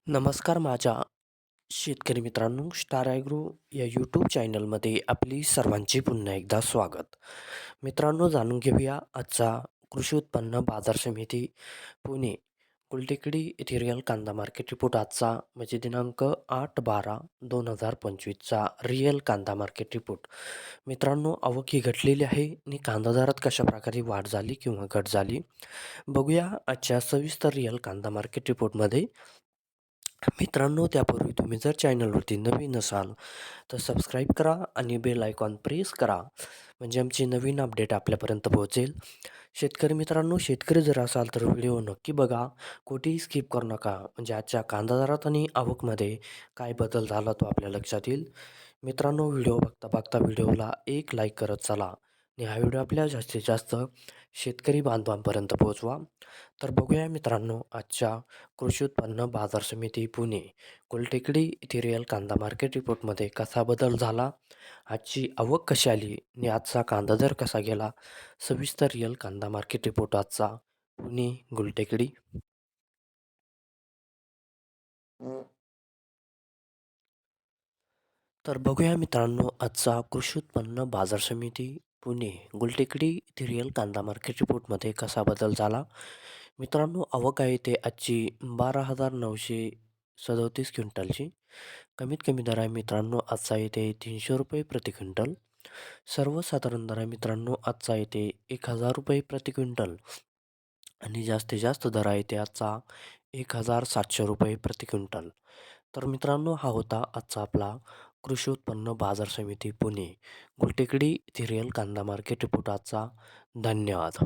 नमस्कार माझ्या शेतकरी मित्रांनो, स्टार ॲग्रो या यूट्यूब चॅनलमध्ये आपली सर्वांचे पुन्हा एकदा स्वागत. मित्रांनो, जाणून घेऊया आजचा कृषी उत्पन्न बाजार समिती पुणे गुलटेकडी येथे रिअल कांदा मार्केट रिपोर्ट आजचा म्हणजे दिनांक 8/12/2025चा रिअल कांदा मार्केट रिपोर्ट. मित्रांनो, आवक ही घटलेली आहे आणि कांदा दरात कशाप्रकारे वाढ झाली किंवा घट झाली बघूया आजच्या सविस्तर रिअल कांदा मार्केट रिपोर्टमध्ये. मित्रांनो, त्यापूर्वी तुम्ही जर चॅनलवरती नवीन असाल तर सबस्क्राईब करा आणि बेल आयकॉन प्रेस करा, म्हणजे आमची नवीन अपडेट आपल्यापर्यंत पोहोचेल. शेतकरी मित्रांनो, शेतकरी जर असाल तर व्हिडिओ नक्की बघा, कुठेही स्किप करू नका, म्हणजे आजच्या कांदा दरात आणि आवकमध्ये काय बदल झाला तो आपल्या लक्षात येईल. मित्रांनो, व्हिडिओ बघता बघता व्हिडिओला एक लाईक करत चला आणि हा व्हिडिओ आपल्या जास्तीत जास्त शेतकरी बांधवांपर्यंत पोहोचवा. तर बघूया मित्रांनो, आजच्या कृषी उत्पन्न बाजार समिती पुणे गुलटेकडी येथे रिअल कांदा मार्केट रिपोर्टमध्ये कसा बदल झाला, आजची आवक कशी आली आणि आजचा कांदा दर कसा गेला. सविस्तर रिअल कांदा मार्केट रिपोर्ट आजचा पुणे गुलटेकडी. तर बघूया मित्रांनो, आजचा कृषी उत्पन्न बाजार समिती पुणे गुलटेकडी येथे रिअल कांदा मार्केट रिपोर्टमध्ये कसा बदल झाला. मित्रांनो, आवक आहे ते आजची 12,937 क्विंटलची. कमीत कमी दर आहे मित्रांनो आजचा येते ₹300 प्रति क्विंटल. सर्वसाधारण दर आहे मित्रांनो आजचा येते ₹1,000 प्रति क्विंटल. आणि जास्तीत जास्त दर आहे ते आजचा ₹1,700 प्रति क्विंटल. तर मित्रांनो, हा होता आजचा आपला कृषी उत्पन्न बाजार समिती पुणे गुलटेकडी येथे रिअल कांदा मार्केट रिपोर्ट आजचा. धन्यवाद.